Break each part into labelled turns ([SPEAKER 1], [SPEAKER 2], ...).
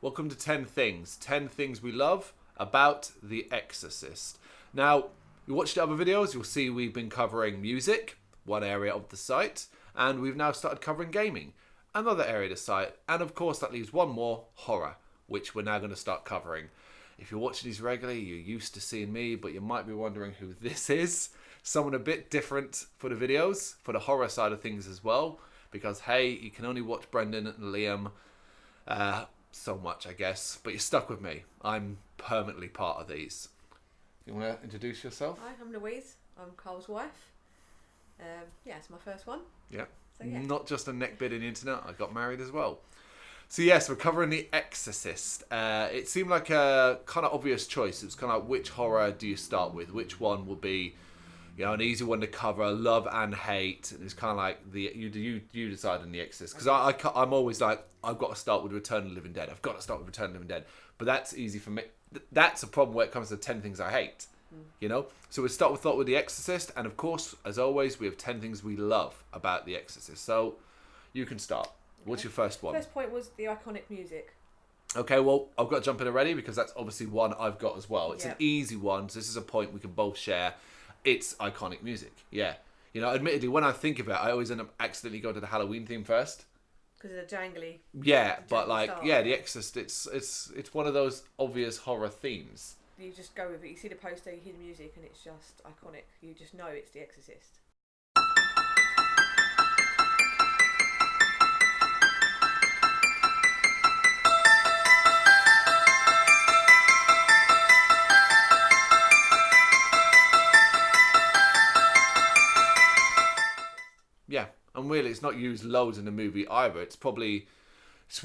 [SPEAKER 1] Welcome to 10 Things. 10 Things We Love About The Exorcist. Now, you watched the other videos, you'll see we've been covering music, one area of the site, and we've now started covering gaming, another area of the site, and of course that leaves one more, horror, which we're now going to start covering. If you're watching these regularly, you're used to seeing me, but you might be wondering who this is. Someone a bit different for the videos, for the horror side of things as well, because hey, you can only watch Brendan and Liam so much, I guess, but you're stuck with me. I'm permanently part of these. You want to introduce yourself?
[SPEAKER 2] Hi, I'm Louise. I'm Carl's wife. Yeah, it's my first one.
[SPEAKER 1] Yeah.
[SPEAKER 2] So, yeah.
[SPEAKER 1] Not just a neck bid in the internet, I got married as well. So yes, we're covering The Exorcist. It seemed like a kind of obvious choice. It was kind of like, which horror do you start with? Which one will be, you know, an easy one to cover, love and hate? And it's kind of like you decide on The Exorcist, because I'm always like, I've got to start with Return of the Living Dead. I've got to start with Return of the Living Dead. But that's easy for me. That's a problem when it comes to 10 things I hate. You know, so we start with The Exorcist, and of course, as always, we have 10 things we love about The Exorcist. So you can start. What's your first one?
[SPEAKER 2] First point was the iconic music.
[SPEAKER 1] Okay, well, I've got to jump in already because that's obviously one I've got as well. It's
[SPEAKER 2] Yep.
[SPEAKER 1] an easy one, so this is a point we can both share. It's iconic music, yeah. You know, admittedly, when I think of it, I always end up accidentally going to the Halloween theme first.
[SPEAKER 2] Because of the jangly.
[SPEAKER 1] Yeah, but
[SPEAKER 2] jangly
[SPEAKER 1] like,
[SPEAKER 2] start.
[SPEAKER 1] yeah, The Exorcist, it's one of those obvious horror themes.
[SPEAKER 2] You just go with it. You see the poster, you hear the music, and it's just iconic. You just know it's The Exorcist.
[SPEAKER 1] Yeah, and really, it's not used loads in the movie either. It's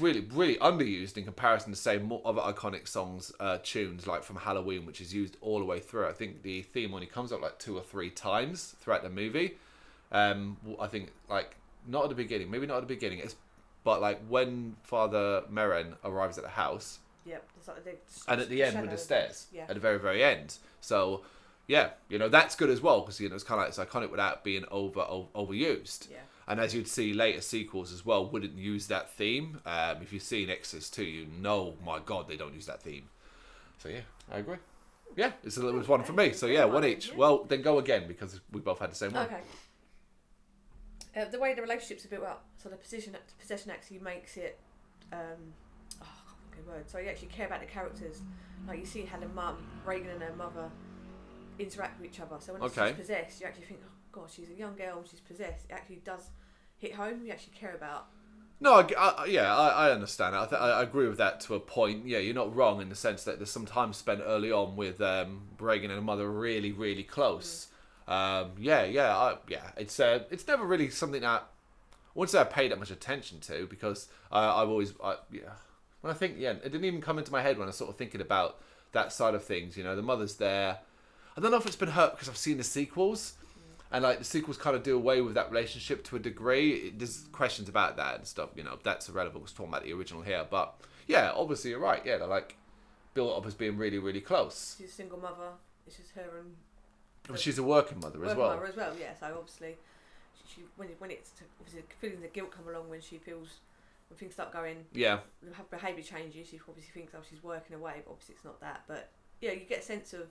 [SPEAKER 1] really, really underused in comparison to, say, more other iconic songs, tunes, like from Halloween, which is used all the way through. I think the theme only comes up like 2 or 3 times throughout the movie. I think, like, not at the beginning, maybe not at the beginning, but like when Father Merrin arrives at the house.
[SPEAKER 2] Yep. It's like
[SPEAKER 1] And at the end with the stairs.
[SPEAKER 2] Yeah.
[SPEAKER 1] At the very, very end. So, yeah, you know, that's good as well, because, you know, it's kind of like, it's iconic without being overused.
[SPEAKER 2] Yeah.
[SPEAKER 1] And as you'd see, later sequels as well wouldn't use that theme. If you've seen Exorcist 2, you know, my God, they don't use that theme. So yeah, I agree. Yeah, it was one for me. So yeah, one each.
[SPEAKER 2] Yeah.
[SPEAKER 1] Well, then go again, because we both had the same one.
[SPEAKER 2] Okay. The way the relationships are built up, so the possession actually makes it. I can't think of a word. So you actually care about the characters. Like you see how the mum, Reagan and her mother, interact with each other. So when she's possessed, you actually think, oh God, she's a young girl and she's possessed. It actually does hit home. You actually care about.
[SPEAKER 1] No, I understand it. I agree with that to a point. Yeah, you're not wrong in the sense that there's some time spent early on with Reagan and her mother really, really close. It's never really something that I wouldn't say I paid that much attention to, because when I think, it didn't even come into my head when I was sort of thinking about that side of things. You know, the mother's there. I don't know if it's been hurt because I've seen the sequels, and like the sequels kind of do away with that relationship to a degree. There's questions about that and stuff. You know, that's irrelevant. We're talking about the original here, but yeah, obviously you're right. Yeah, they're like built up as being really, really close.
[SPEAKER 2] She's a single mother. It's just her and.
[SPEAKER 1] But she's a working mother as well.
[SPEAKER 2] Yeah. So obviously, she when it's obviously feeling the guilt come along when she feels when things start going.
[SPEAKER 1] Yeah.
[SPEAKER 2] Her behaviour changes. She obviously thinks, oh, she's working away, but obviously it's not that. But yeah, you get a sense of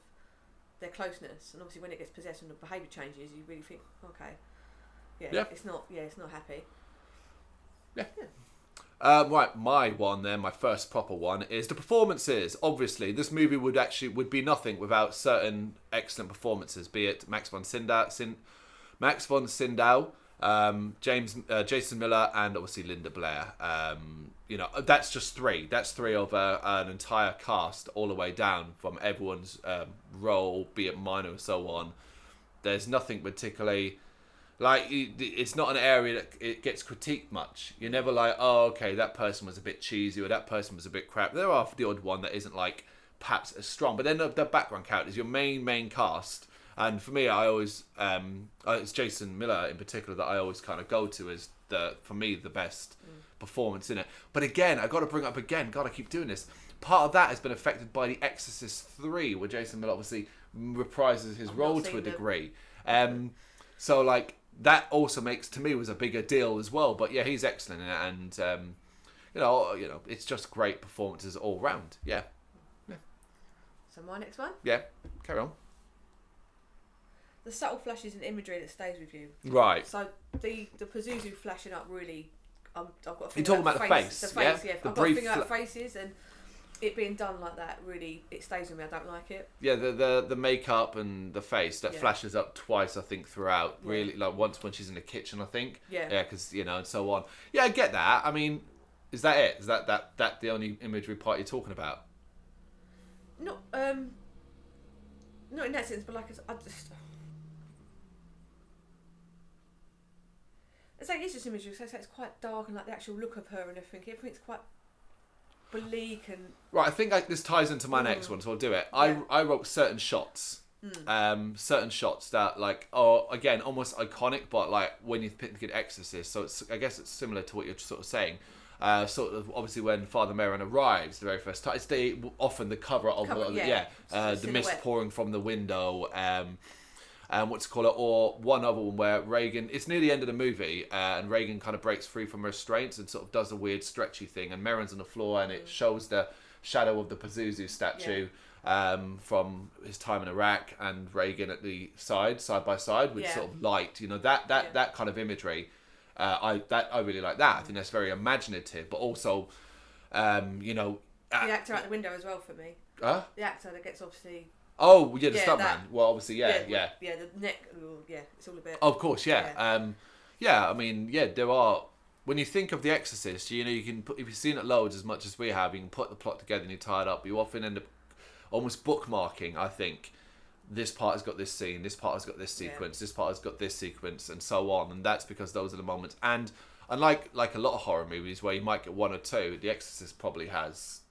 [SPEAKER 2] their closeness, and obviously when it gets possessed and the behaviour changes, you really think, okay, it's not happy.
[SPEAKER 1] Yeah. Right, my one then, my first proper one, is the performances. Obviously, this movie would be nothing without certain excellent performances, be it Max von Sydow, Jason Miller, and obviously Linda Blair. You know, that's just 3. That's 3 of an entire cast all the way down from everyone's role, be it minor and so on. There's nothing particularly. Like, it's not an area that it gets critiqued much. You're never like, oh, okay, that person was a bit cheesy or that person was a bit crap. There are the odd one that isn't, like, perhaps as strong. But then the background characters, your main cast. And for me, I always, it's Jason Miller in particular that I always kind of go to as, for me, the best performance in it. But again, I got to bring up again, God, I keep doing this. Part of that has been affected by The Exorcist 3, where Jason Miller obviously reprises his role to a degree. So, like, that also makes, to me, was a bigger deal as well. But yeah, he's excellent in it, and it's just great performances all round. Yeah.
[SPEAKER 2] So my next one.
[SPEAKER 1] Yeah. Carry on.
[SPEAKER 2] The subtle flashes in imagery that stays with you.
[SPEAKER 1] Right.
[SPEAKER 2] So the Pazuzu flashing up really. I've got a thing.
[SPEAKER 1] You're talking about the face.
[SPEAKER 2] The face, yeah.
[SPEAKER 1] The
[SPEAKER 2] I've got a
[SPEAKER 1] brief
[SPEAKER 2] thing about faces, and it being done like that really it stays with me. I don't like it.
[SPEAKER 1] Yeah, the makeup and the face that flashes up twice, I think, throughout.
[SPEAKER 2] Yeah.
[SPEAKER 1] Really, like once when she's in the kitchen, I think.
[SPEAKER 2] Yeah.
[SPEAKER 1] Yeah, because and so on. Yeah, I get that. I mean, is that it? Is that the only imagery part you're talking about?
[SPEAKER 2] Not in that sense, but like I just. It's like it's just imagery, so it's quite dark and like the actual look of her and everything. Everything's quite bleak and.
[SPEAKER 1] Right, I think this ties into my next one, so I'll do it.
[SPEAKER 2] Yeah.
[SPEAKER 1] I wrote certain shots. Certain shots that again almost iconic, but like when you think of Exorcist, so I guess it's similar to what you're sort of saying. Sort of obviously when Father Merrin arrives the very first time, it's often the cover of the mist pouring from the window. Or one other one where Reagan, it's near the end of the movie, and Reagan kind of breaks free from restraints and sort of does a weird stretchy thing, and Merrin's on the floor, and it shows the shadow of the Pazuzu statue from his time in Iraq, and Reagan at the side by side with sort of light, that kind of imagery. I really like that. I think that's very imaginative, but also, the
[SPEAKER 2] actor out the window as well for me. The actor that gets obviously.
[SPEAKER 1] Oh, yeah, the stuntman. Well, obviously, yeah.
[SPEAKER 2] Yeah, the neck, it's all a bit.
[SPEAKER 1] Oh, of course, yeah. I mean, there are... When you think of The Exorcist, you can put, if you've seen it loads as much as we have, you can put the plot together and you tie it up. You often end up almost bookmarking, I think, this part has got this scene, this part has got this sequence, this part has got this sequence, and so on. And that's because those are the moments. And unlike a lot of horror movies where you might get one or two, The Exorcist probably has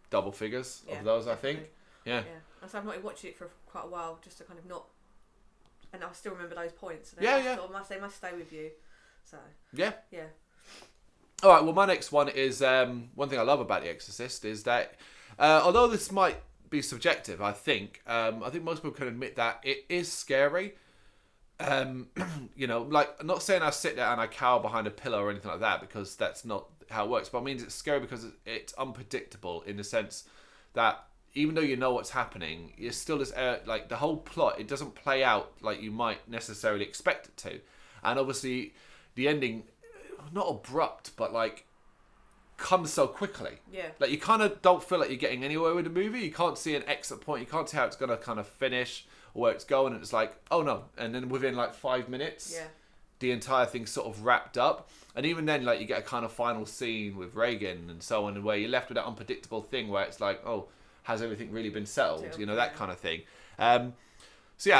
[SPEAKER 1] double figures of those, definitely. I think. Yeah.
[SPEAKER 2] And so I've not watched it for quite a while, just to kind of not, and I still remember those points. And they must stay with you. So. Yeah.
[SPEAKER 1] All right. Well, my next one is one thing I love about The Exorcist is that although this might be subjective, I think most people can admit that it is scary. I'm not saying I sit there and I cower behind a pillow or anything like that, because that's not how it works. But it means it's scary because it's unpredictable in the sense that even though you know what's happening, it's still this the whole plot. It doesn't play out like you might necessarily expect it to, and obviously the ending, not abrupt, but comes so quickly.
[SPEAKER 2] Yeah.
[SPEAKER 1] Like you kind of don't feel like you're getting anywhere with the movie. You can't see an exit point. You can't see how it's gonna kind of finish or where it's going. And it's like, oh no! And then within 5 minutes, the entire thing's sort of wrapped up. And even then, you get a kind of final scene with Reagan and so on, and where you're left with that unpredictable thing where it's like, oh, has everything really been settled? That kind of thing. I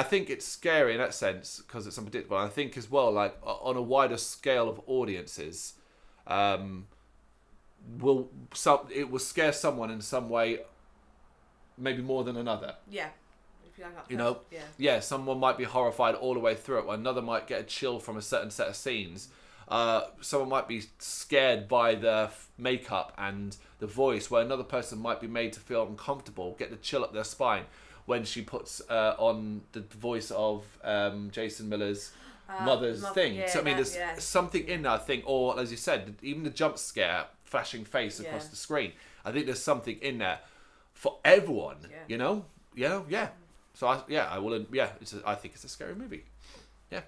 [SPEAKER 1] think it's scary in that sense because it's unpredictable. And I think as well, on a wider scale of audiences, it will scare someone in some way, maybe more than another.
[SPEAKER 2] Yeah. If you
[SPEAKER 1] someone might be horrified all the way through it. Another might get a chill from a certain set of scenes. Someone might be scared by the makeup and the voice, where another person might be made to feel uncomfortable, get the chill up their spine when she puts on the voice of Jason Miller's mother's thing.
[SPEAKER 2] Yeah,
[SPEAKER 1] so I mean, there's something in that, I think, or as you said, even the jump scare, flashing face across the screen. I think there's something in there for everyone. Yeah. So I will. Yeah, I think it's a scary movie. Yeah.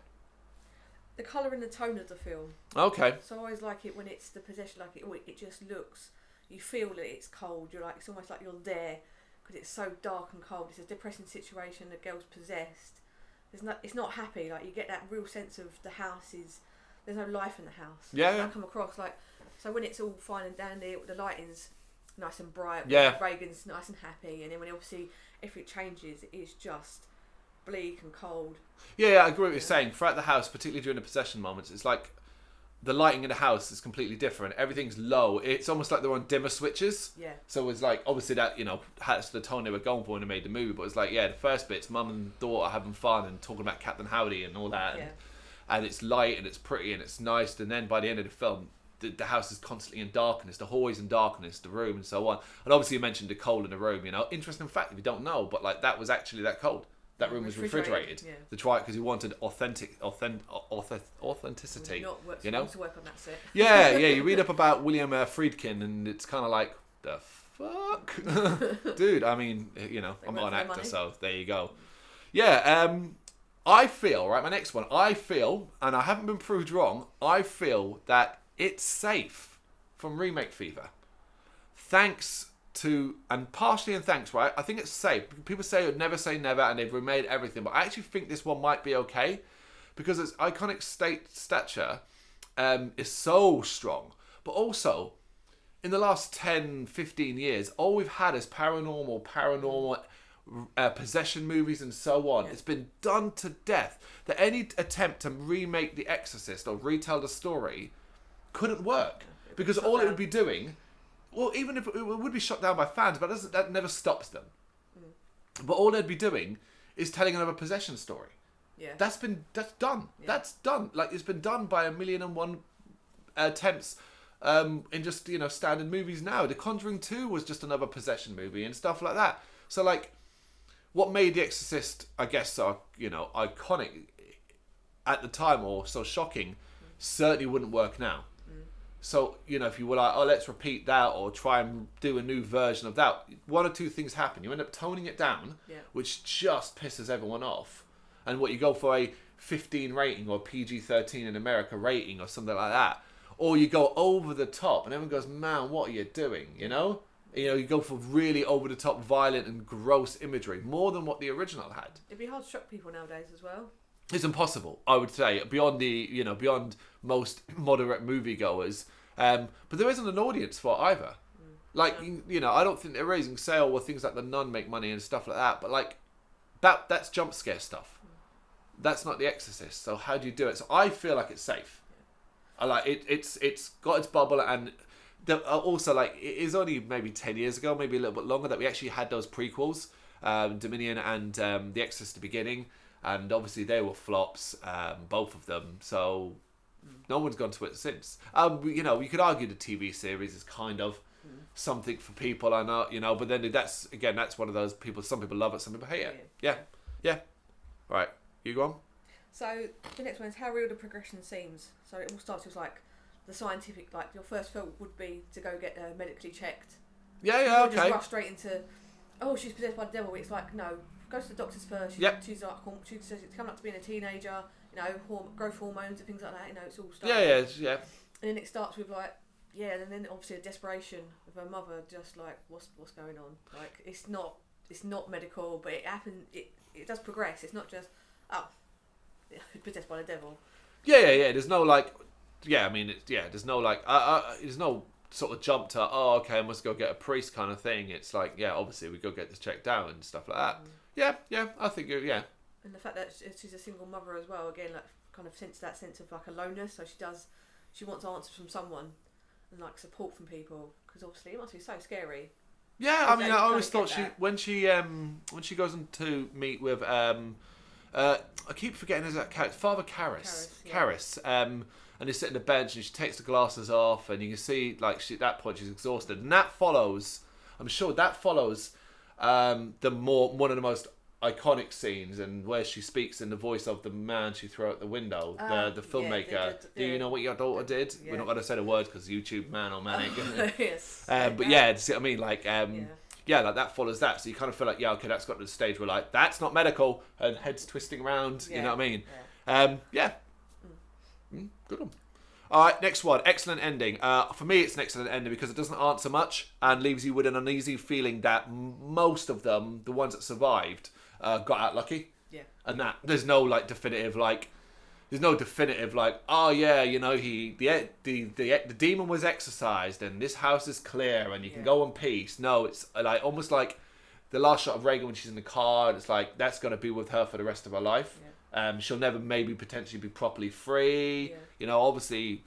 [SPEAKER 2] The colour and the tone of the film.
[SPEAKER 1] Okay.
[SPEAKER 2] So I always like it when it's the possession. It just looks. You feel that it's cold. It's almost like you're there because it's so dark and cold. It's a depressing situation. The girl's possessed. It's not happy. You get that real sense of the house is. There's no life in the house.
[SPEAKER 1] Yeah.
[SPEAKER 2] I come across so when it's all fine and dandy, the lighting's nice and bright.
[SPEAKER 1] Yeah.
[SPEAKER 2] Reagan's nice and happy, and then when obviously if it changes, it's just bleak and cold.
[SPEAKER 1] Yeah, I agree with what you're saying. Throughout the house, particularly during the possession moments, it's like the lighting in the house is completely different. Everything's low. It's almost like they're on dimmer switches.
[SPEAKER 2] Yeah.
[SPEAKER 1] So it's obviously that, that's the tone they were going for when they made the movie. But it's the first bit's mum and daughter having fun and talking about Captain Howdy and all that. And it's light and it's pretty and it's nice. And then by the end of the film, the house is constantly in darkness. The hallway's in darkness, the room and so on. And obviously you mentioned the cold in the room, Interesting fact if you don't know, but that was actually that cold. That room was refrigerated.
[SPEAKER 2] Yeah.
[SPEAKER 1] To try it because he wanted authenticity.
[SPEAKER 2] You know, to work on that set.
[SPEAKER 1] Yeah. You read up about William Friedkin, and it's kind of like the fuck, dude. I mean, you know, I'm not an actor, so there you go. Yeah. I feel right. My next one. I feel, and I haven't been proved wrong. I feel that it's safe from remake fever, thanks to, and partially in thanks, right? I think it's safe. People say never say never, and they've remade everything, but I actually think this one might be okay because its iconic stature is so strong. But also, in the last 10, 15 years, all we've had is paranormal possession movies and so on. Yeah. It's been done to death that any attempt to remake The Exorcist or retell the story couldn't work because all it would be doing. Well, even if it would be shot down by fans, but that never stops them. But all they'd be doing is telling another possession story.
[SPEAKER 2] Yeah,
[SPEAKER 1] that's done. Yeah. That's done. Like it's been done by 1,000,001 attempts in just standard movies now. The Conjuring 2 was just another possession movie and stuff like that. So like, what made The Exorcist, I guess, so iconic at the time or so shocking, certainly wouldn't work now. So, if you were like, oh, let's repeat that or try and do a new version of that, one or two things happen. You end up toning it down, which just pisses everyone off. And you go for a 15 rating or PG-13 in America rating or something like that. Or you go over the top and everyone goes, man, what are you doing, You go for really over-the-top violent and gross imagery, more than what the original had.
[SPEAKER 2] It'd be hard to shock people nowadays as well.
[SPEAKER 1] It's impossible, I would say, beyond beyond most moderate moviegoers. But there isn't an audience for it either. I don't think they're raising sale or things like The Nun make money and stuff like that. But like, that's jump scare stuff. That's not The Exorcist. So how do you do it? So I feel like it's safe. I like it. It's got its bubble, and also like it is only maybe 10 years ago, maybe a little bit longer, that we actually had those prequels, Dominion and The Exorcist: The Beginning. And obviously they were flops, both of them. So no one's gone to it since. You could argue the TV series is kind of something for people. I know, but then that's one of those people. Some people love it, some people hate it. Yeah. Right, you go on.
[SPEAKER 2] So the next one is how real the progression seems. So it all starts with like the scientific. Like your first thought would be to go get medically checked.
[SPEAKER 1] Yeah, okay.
[SPEAKER 2] Just rush straight into, oh, she's possessed by the devil. It's like, no. Go to the doctors first. She's coming up to being a teenager. Growth hormones and things like that. It's all starting.
[SPEAKER 1] Yeah.
[SPEAKER 2] And then it starts with like, and then obviously a desperation of her mother, just like, what's going on? Like it's not medical, but it happened. It does progress. It's not just possessed by the devil. Yeah.
[SPEAKER 1] There's no like, there's no like, there's no sort of jump to, oh, okay, I must go get a priest kind of thing. It's like, obviously we go get this checked out and stuff like that. Yeah, I think,
[SPEAKER 2] And the fact that she's a single mother as well, again, like kind of sense of like aloneness. So she wants answers from someone and like support from people, because obviously it must be so scary.
[SPEAKER 1] Yeah, I mean, I always thought when she goes in to meet with I keep forgetting his character, Father Karras. And they sit on the bench and she takes the glasses off, and you can see like at that point she's exhausted, and that follows. I'm sure that follows one of the most iconic scenes, and where she speaks in the voice of the man she threw out the window, the filmmaker. Do you know what your daughter did? Yeah. We're not going to say the word because YouTube man or manic.
[SPEAKER 2] Yes.
[SPEAKER 1] But yeah, see what I mean? Like, like that follows that. So you kind of feel like, okay, that's got to the stage where like that's not medical, and head's twisting around. You know what I mean? Good one. All right, next one. Excellent ending. For me, it's an excellent ending because it doesn't answer much and leaves you with an uneasy feeling that most of them, the ones that survived, got out lucky. Yeah. And that there's no definitive oh yeah, the demon was exorcised and this house is clear and you can go in peace. No, it's like almost like the last shot of Reagan when she's in the car. And it's like that's gonna be with her for the rest of her life. Yeah. She'll never maybe potentially be properly free. Yeah. Obviously,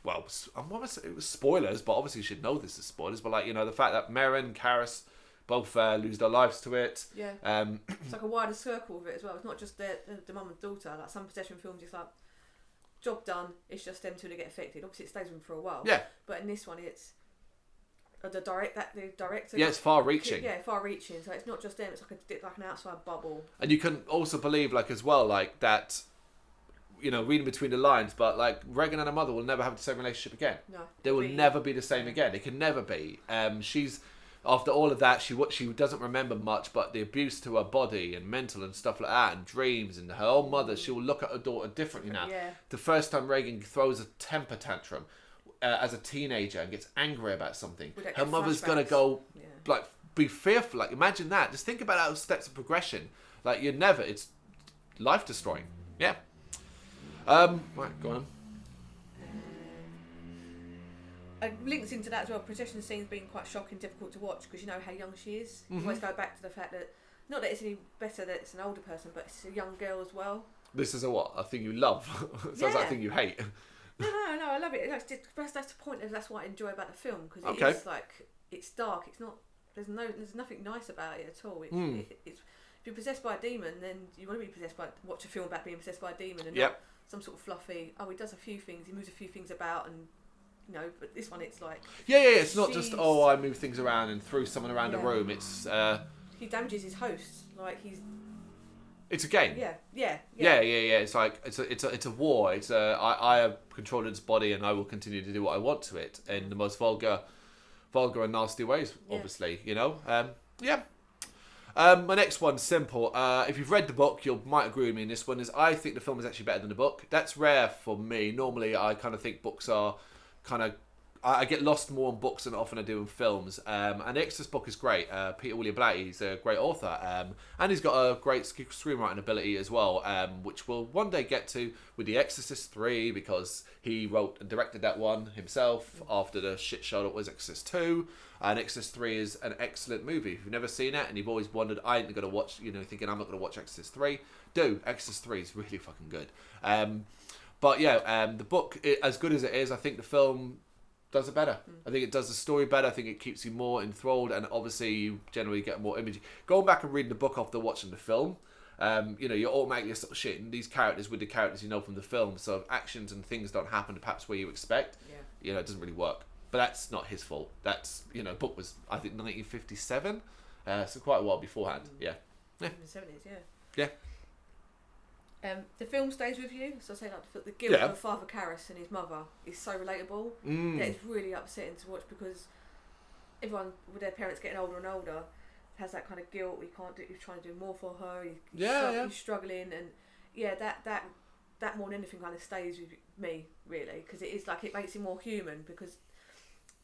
[SPEAKER 1] well, it was spoilers, but obviously you should know this is spoilers. But the fact that Merrin and Karras both lose their lives to it. Yeah.
[SPEAKER 2] It's like a wider circle of it as well. It's not just the mum and daughter. Like some possession films, it's like job done. It's just them two that get affected. Obviously, it stays with them for a while.
[SPEAKER 1] Yeah.
[SPEAKER 2] But in this one, it's the director.
[SPEAKER 1] Yeah, it's far-reaching.
[SPEAKER 2] Yeah, far-reaching. So it's not just them. It's like an outside bubble.
[SPEAKER 1] And you can also believe, like, as well, like that. You know, reading between the lines, but like Regan and her mother will never have the same relationship again.
[SPEAKER 2] No,
[SPEAKER 1] they will never be the same again. It can never be. She's after all of that, she doesn't remember much, but the abuse to her body and mental and stuff like that, and dreams and her own mother, she will look at her daughter differently now.
[SPEAKER 2] Yeah.
[SPEAKER 1] The first time Regan throws a temper tantrum as a teenager and gets angry about something, her mother's gonna go like be fearful. Like imagine that. Just think about those steps of progression. Like it's life destroying. Yeah. Right, go on.
[SPEAKER 2] Links into that as well. Possession scenes being quite shocking, difficult to watch because you know how young she is. You always go back to the fact that not that it's any better that it's an older person, but it's a young girl as well.
[SPEAKER 1] This is a thing you love. Sounds like a thing you hate.
[SPEAKER 2] No, I love it. That's the point. That's what I enjoy about the film because it's like it's dark. It's not. There's nothing nice about it at all. It's if you're possessed by a demon, then you want to be watch a film about being possessed by a demon and not some sort of fluffy. Oh, he does a few things. He moves a few things about and. No, but this one it's like
[SPEAKER 1] it's not just I move things around and threw someone around a room. It's
[SPEAKER 2] he damages his host like
[SPEAKER 1] it's a game.
[SPEAKER 2] Yeah.
[SPEAKER 1] It's like it's a war. It's I have control of its body and I will continue to do what I want to it in the most vulgar and nasty ways. Obviously, you know. My next one's simple. If you've read the book, you might agree with me in this one. Is I think the film is actually better than the book. That's rare for me. Normally, I kind of think books are I get lost more on books than often I do in films. And the Exorcist book is great. Peter William Blatty, he's a great author. And he's got a great screenwriting ability as well, which we'll one day get to with The Exorcist 3, because he wrote and directed that one himself after the shit show that was Exorcist 2. And Exorcist 3 is an excellent movie. If you've never seen it and you've always wondered, I ain't going to watch, thinking I'm not going to watch Exorcist 3, do. Exorcist 3 is really fucking good. But the book, as good as it is, I think the film does it better. I think it does the story better. I think it keeps you more enthralled, and obviously you generally get more imagery. Going back and reading the book after watching the film, you're automatically sort of shitting these characters with the characters you know from the film, so if actions and things don't happen perhaps where you expect, it doesn't really work. But that's not his fault. That's, book was, I think, 1957, so quite a while beforehand. Yeah.
[SPEAKER 2] In the 70s,
[SPEAKER 1] Yeah.
[SPEAKER 2] The film stays with you, so I say like the guilt of Father Karras and his mother is so relatable that it's really upsetting to watch because everyone with their parents getting older and older has that kind of guilt. He's trying to do more for her. He's struggling, and that more than anything kind of stays with me really because it is like it makes him more human because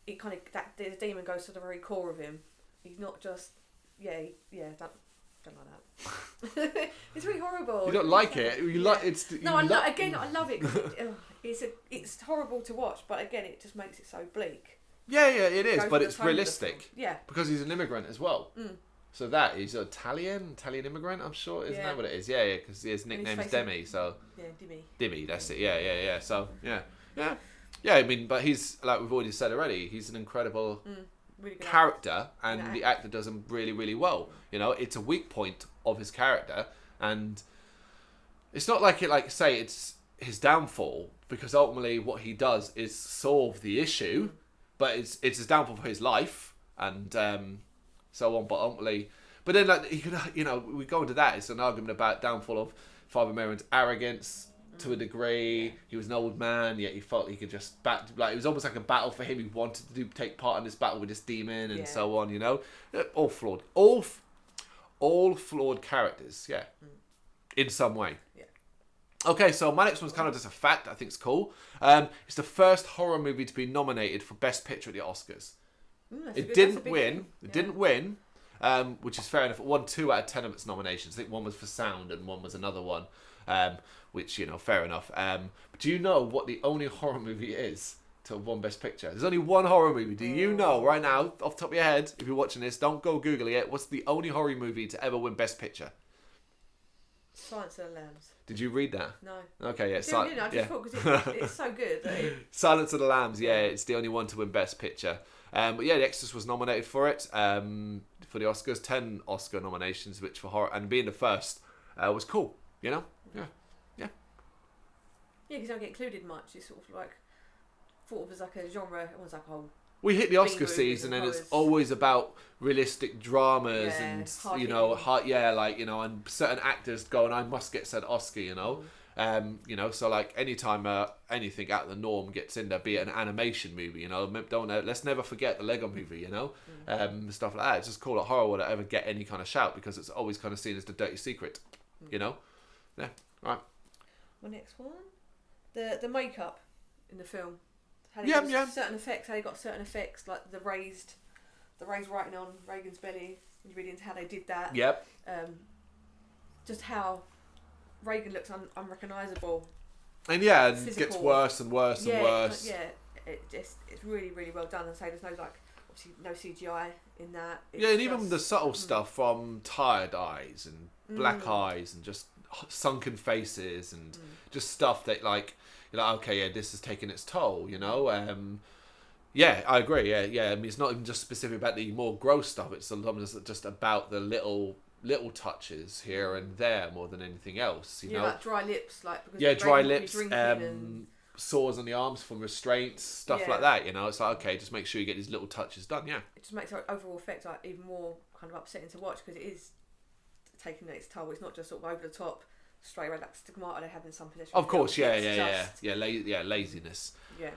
[SPEAKER 2] it kind of the demon goes to the very core of him. He's not just don't like that. It's really horrible.
[SPEAKER 1] You don't like it? You like it's.
[SPEAKER 2] No, I love it. It's horrible to watch, but again, it just makes it so bleak.
[SPEAKER 1] Yeah, it is, but it's realistic.
[SPEAKER 2] Yeah,
[SPEAKER 1] because he's an immigrant as well. So that he's Italian immigrant. I'm sure, isn't that what it is? Yeah, because his nickname's Demi. So Demi. That's it. Yeah. So yeah. I mean, but he's like we've already said already. He's an incredible. Really character, and the actor does him really, really well. It's a weak point of his character, and it's not like it's his downfall, because ultimately what he does is solve the issue, but it's his downfall for his life, and so on. But ultimately, but then he could, we go into that. It's an argument about downfall of Father Merrin's arrogance. To a degree, he was an old man, yet he felt he could just it was almost like a battle for him. He wanted to take part in this battle with this demon and so on. All flawed, all flawed characters. Yeah, in some way. Yeah. Okay, so my next one's kind of just a fact. I think it's cool. It's the first horror movie to be nominated for Best Picture at the Oscars. It didn't win. It didn't win. Which is fair enough. It won 2 out of 10 of its nominations. I think one was for sound and one was another one. Which, fair enough. But do you know what the only horror movie is to have won Best Picture? There's only one horror movie. Do you know right now, off the top of your head, if you're watching this, don't go Googling it, what's the only horror movie to ever win Best Picture?
[SPEAKER 2] Silence of the Lambs.
[SPEAKER 1] Did you read that?
[SPEAKER 2] No.
[SPEAKER 1] Okay, yeah.
[SPEAKER 2] I just thought because it's so good.
[SPEAKER 1] Silence of the Lambs, it's the only one to win Best Picture. But The Exorcist was nominated for it, for the Oscars, 10 Oscar nominations, which for horror, and being the first was cool, Yeah.
[SPEAKER 2] Yeah, because you don't get included much. It's sort of like thought of as like a genre. Everyone's like,
[SPEAKER 1] We hit the Oscar
[SPEAKER 2] movies
[SPEAKER 1] season, and it's
[SPEAKER 2] horrors.
[SPEAKER 1] always about realistic dramas
[SPEAKER 2] Yeah,
[SPEAKER 1] and
[SPEAKER 2] hard
[SPEAKER 1] you know,
[SPEAKER 2] hitting.
[SPEAKER 1] like you know, and certain actors going, I must get said Oscar, you know. You know, so like anytime anything out of the norm gets in there, be it an animation movie, you know, let's never forget the Lego movie, you know, stuff like that. Just call it horror, would it ever get any kind of shout, because it's always kind of seen as the dirty secret, you know. Yeah, right.
[SPEAKER 2] My next one, the makeup in the film. How they
[SPEAKER 1] Yeah,
[SPEAKER 2] use
[SPEAKER 1] yeah.
[SPEAKER 2] certain effects. How they got certain effects, like the raised writing on Reagan's belly. You read into how they did that.
[SPEAKER 1] Yep.
[SPEAKER 2] Just how Reagan looks unrecognisable.
[SPEAKER 1] And yeah, it
[SPEAKER 2] Physical.
[SPEAKER 1] gets worse and worse and worse.
[SPEAKER 2] It's really really well done. And so there's no like obviously no CGI in that. It's
[SPEAKER 1] Yeah, and even
[SPEAKER 2] just-
[SPEAKER 1] the subtle stuff from tired eyes and black eyes and just sunken faces and just stuff that like you're like, okay, yeah, this is taking its toll, you know. Yeah, I agree. Yeah. I mean, it's not even just specific about the more gross stuff. It's sometimes just about the little touches here and there more than anything else, you know.
[SPEAKER 2] like dry lips, like because
[SPEAKER 1] Yeah, dry
[SPEAKER 2] Reagan would be
[SPEAKER 1] lips,
[SPEAKER 2] drinking and
[SPEAKER 1] sores on the arms from restraints, stuff
[SPEAKER 2] Yeah.
[SPEAKER 1] like that, you know. It's like, okay, just make sure you get these little touches done, yeah.
[SPEAKER 2] it just makes the overall effect like even more kind of upsetting to watch because it is taking its toll. It's not just sort of over the top, straight away like stigmata they have in some pedestrian
[SPEAKER 1] Of course,
[SPEAKER 2] films.
[SPEAKER 1] yeah.
[SPEAKER 2] It's
[SPEAKER 1] Laziness.
[SPEAKER 2] yeah.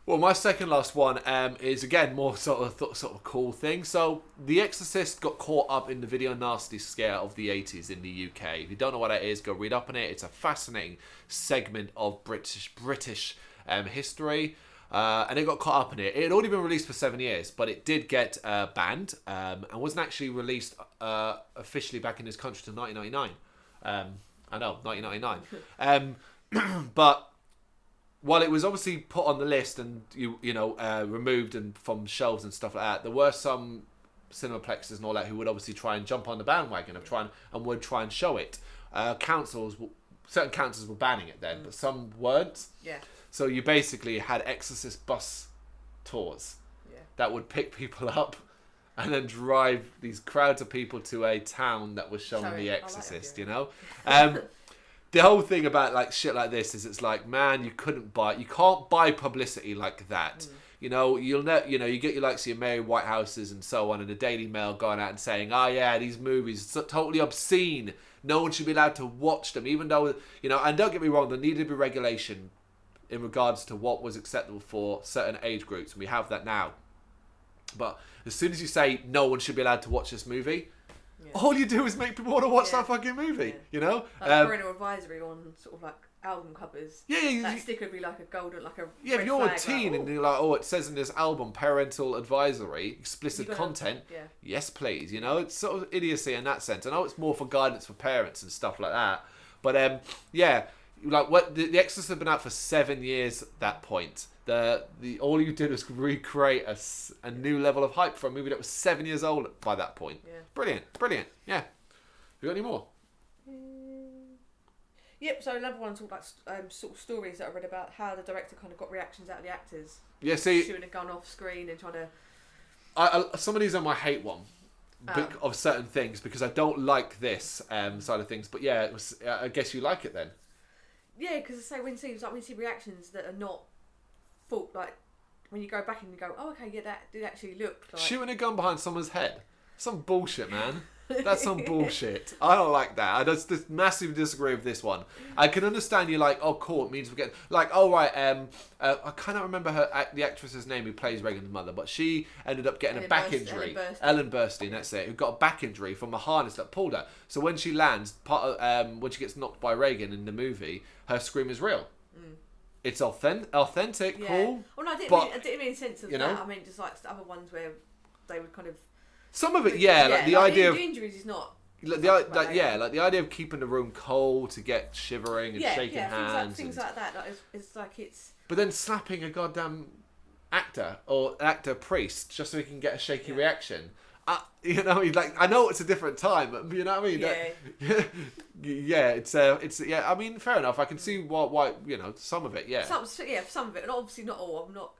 [SPEAKER 1] Well, my second last one is again more sort of cool thing. So, The Exorcist got caught up in the video nasty scare of the 80s in the UK. If you don't know what that is, go read up on it. It's a fascinating segment of British history, and it got caught up in it. It had already been released for 7 years, but it did get banned and wasn't actually released officially back in this country until 1999. I know, 1999. But while it was obviously put on the list and removed and from shelves and stuff like that, there were some cinemaplexes and all that who would obviously try and jump on the bandwagon of would try and show it. Certain councils were banning it then, but some weren't.
[SPEAKER 2] Yeah.
[SPEAKER 1] So you basically had Exorcist bus tours that would pick people up and then drive these crowds of people to a town that was showing The Exorcist, you know. The whole thing about like shit like this is it's like, man, you can't buy publicity like that. You know, you get your likes of your Mary Whitehouses and so on, and the Daily Mail going out and saying, oh yeah, these movies are totally obscene. No one should be allowed to watch them, even though, you know, and don't get me wrong, there needed to be regulation in regards to what was acceptable for certain age groups, and we have that now. But as soon as you say no one should be allowed to watch this movie, all you do is make people want to watch that fucking movie, you know?
[SPEAKER 2] Like parental advisory on sort of like album covers. That sticker would be like a golden, like a
[SPEAKER 1] yeah, if you're
[SPEAKER 2] flag,
[SPEAKER 1] a teen
[SPEAKER 2] like,
[SPEAKER 1] and you're like, oh, it says in this album, parental advisory, explicit content,
[SPEAKER 2] yeah.
[SPEAKER 1] yes please, you know? It's sort of idiocy in that sense. I know it's more for guidance for parents and stuff like that, but yeah, like what the Exorcist had been out for 7 years at that point. All you did was recreate a new level of hype for a movie that was 7 years old by that point.
[SPEAKER 2] Yeah.
[SPEAKER 1] Brilliant. Yeah. You got any more?
[SPEAKER 2] Yep. So another one sort of like sort of stories that I read about how the director kind of got reactions out of the actors.
[SPEAKER 1] Yeah. See,
[SPEAKER 2] shooting a gun off screen and trying to.
[SPEAKER 1] Some of these are my hate one. Of certain things because I don't like this side of things, but yeah, I guess you like it then.
[SPEAKER 2] Yeah, because I say when you see reactions that are not fault, like when you go back and you go, oh okay, yeah, that did actually look like
[SPEAKER 1] Shooting a gun behind someone's head. Some bullshit, man. That's some bullshit. I don't like that. I just massively disagree with this one. I can understand you like, oh cool, it means we're getting like, oh right, I cannot remember the actress's name who plays Reagan's mother, but she ended up getting a back injury. Ellen Burstyn, that's it, who got a back injury from a harness that pulled her. So when she lands, when she gets knocked by Reagan in the movie, her scream is real. It's authentic, cool.
[SPEAKER 2] Well, no, I didn't mean in the sense of
[SPEAKER 1] you
[SPEAKER 2] that.
[SPEAKER 1] know?
[SPEAKER 2] I mean just like the other ones where they would kind of.
[SPEAKER 1] Some of it, like the idea of
[SPEAKER 2] the injuries is not.
[SPEAKER 1] the idea of keeping the room cold to get shivering and shaking hands,
[SPEAKER 2] things like that. Like, it's like it's.
[SPEAKER 1] But then slapping a goddamn actor or actor priest just so he can get a shaky reaction. You know, like I know it's a different time, but you know what I mean. Yeah, it's I mean, fair enough. I can see why you know some of it. Yeah, some
[SPEAKER 2] of it, and obviously not all. I'm not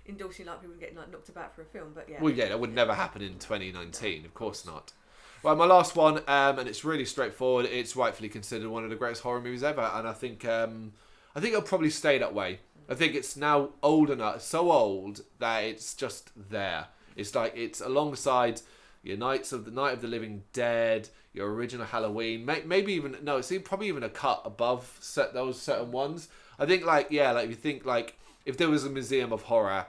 [SPEAKER 2] endorsing like people getting like knocked about for a film, but yeah.
[SPEAKER 1] Well, yeah, that would never happen in 2019. Of course not. Well, my last one, and it's really straightforward. It's rightfully considered one of the greatest horror movies ever, and I think it'll probably stay that way. I think it's now old enough, so old that it's just there. It's like it's alongside your Night of the Living Dead, your original Halloween, maybe even no, it's probably even a cut above those certain ones. I think like if you think like if there was a museum of horror,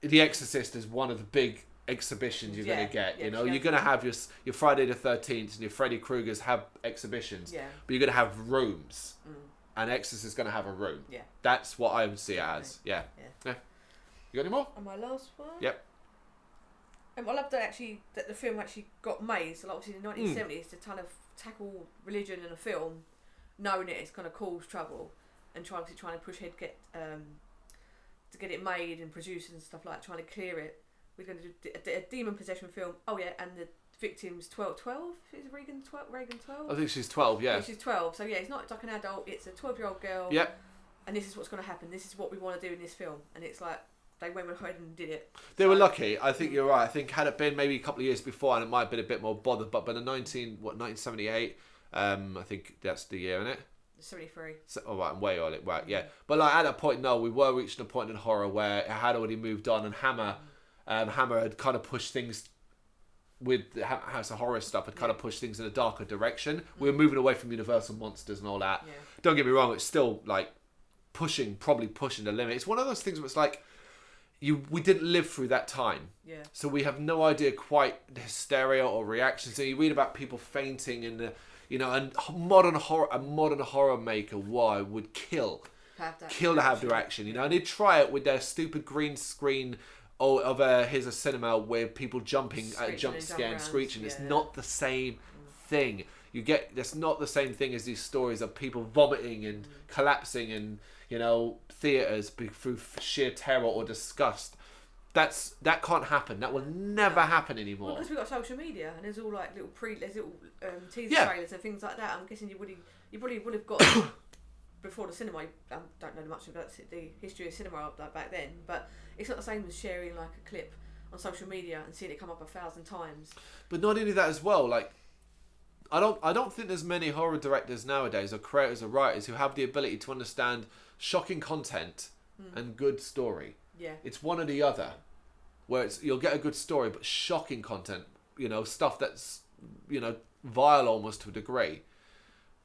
[SPEAKER 1] The Exorcist is one of the big exhibitions you're going to get. You know, you're going to have your Friday the 13th and your Freddy Krueger's have exhibitions, but you're going to have rooms. And Exorcist is going to have a room. Yeah. That's what I would see it as. Yeah. You got any more?
[SPEAKER 2] And my last one?
[SPEAKER 1] Yep.
[SPEAKER 2] I love that the film actually got made. So like, obviously in the 1970s to kind of tackle religion in a film, knowing it's going to cause trouble, and trying to push ahead, to get it made and produced and stuff like that, trying to clear it. We're going to do a demon possession film. Oh yeah, and the victim's 12. Is Reagan 12?
[SPEAKER 1] I think she's 12. Yeah.
[SPEAKER 2] She's 12. So yeah, it's not like an adult. It's a 12-year-old girl.
[SPEAKER 1] Yep.
[SPEAKER 2] And this is what's going to happen. This is what we want to do in this film. And it's like they went ahead and did it.
[SPEAKER 1] They were lucky. I think you're right. I think had it been maybe a couple of years before, and it might have been a bit more bothered. But in 1978, I think that's the year, isn't it?
[SPEAKER 2] 73.
[SPEAKER 1] So, oh, right, I'm way on it. Right, yeah. But like at that point, no, we were reaching a point in horror where it had already moved on, and Hammer had kind of pushed things with the House of Horror stuff, had kind of pushed things in a darker direction. We were moving away from Universal Monsters and all that. Yeah. Don't get me wrong, it's still like probably pushing the limit. It's one of those things where it's like we didn't live through that time. Yeah. So we have no idea quite the hysteria or reaction. So you read about people fainting in the, you know, and a modern horror maker would kill to have their action, you know, and they'd try it with their stupid green screen of here's a cinema where people jumping at a jump scare and screeching. It's not the same thing. That's not the same thing as these stories of people vomiting and collapsing in, you know, theatres through sheer terror or disgust. That can't happen. That will never happen anymore.
[SPEAKER 2] Well, because we've got social media and there's all like little teaser trailers and things like that. I'm guessing you probably would have got before the cinema. I don't know much about the history of cinema like back then, but it's not the same as sharing like a clip on social media and seeing it come up 1,000 times.
[SPEAKER 1] But not only that as well, like I don't think there's many horror directors nowadays or creators or writers who have the ability to understand shocking content and good story. Yeah. It's one or the other. Where you'll get a good story but shocking content, you know, stuff that's, you know, vile almost to a degree,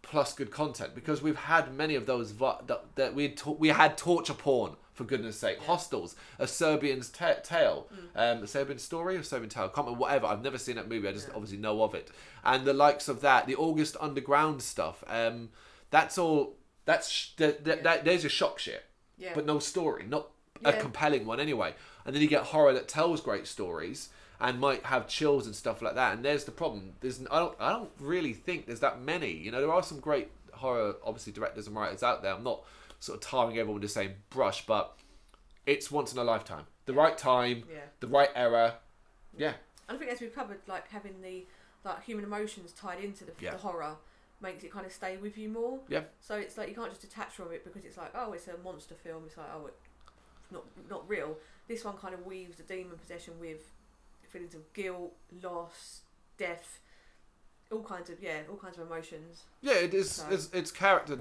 [SPEAKER 1] plus good content, because we've had many of those that we had torture porn, for goodness sake. Hostels, a Serbian's tale, a Serbian story or Serbian tale, I can't remember, whatever. I've never seen that movie, I just obviously know of it, and the likes of that, the August Underground stuff, there's your shock shit, but no story, not a compelling one anyway. And then you get horror that tells great stories and might have chills and stuff like that. And there's the problem. I don't really think there's that many. You know, there are some great horror, obviously, directors and writers out there. I'm not sort of tarring everyone with the same brush, but it's once in a lifetime. The right time, the right era. Yeah.
[SPEAKER 2] And I think as we've covered, like having the human emotions tied into the horror makes it kind of stay with you more. Yeah. So it's like you can't just detach from it because it's like, oh, it's a monster film. It's like, oh, it's not real. This one kind of weaves the demon possession with feelings of guilt, loss, death, all kinds of emotions. Yeah,
[SPEAKER 1] it is. So. It's character.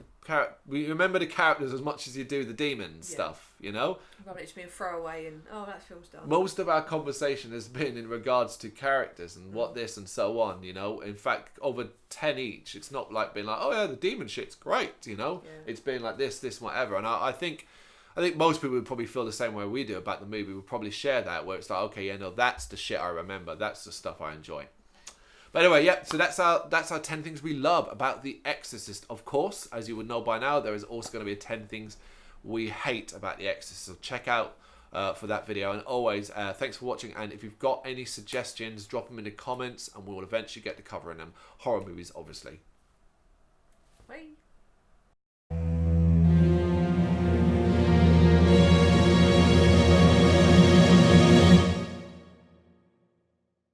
[SPEAKER 1] We remember the characters as much as you do the demon stuff. You know.
[SPEAKER 2] Rather than it just being throwaway and that film's done.
[SPEAKER 1] Most of our conversation has been in regards to characters and what this and so on. You know, in fact, over 10 each. It's not like being like, oh yeah, the demon shit's great. You know, it's been like this, whatever. And I think most people would probably feel the same way we do about the movie. We'll probably share that, where it's like, okay, yeah, no, that's the shit I remember. That's the stuff I enjoy. But anyway, so that's our 10 things we love about The Exorcist. Of course, as you would know by now, there is also going to be 10 things we hate about The Exorcist. So check out for that video. And always, thanks for watching. And if you've got any suggestions, drop them in the comments, and we will eventually get to covering them. Horror movies, obviously.
[SPEAKER 2] Bye.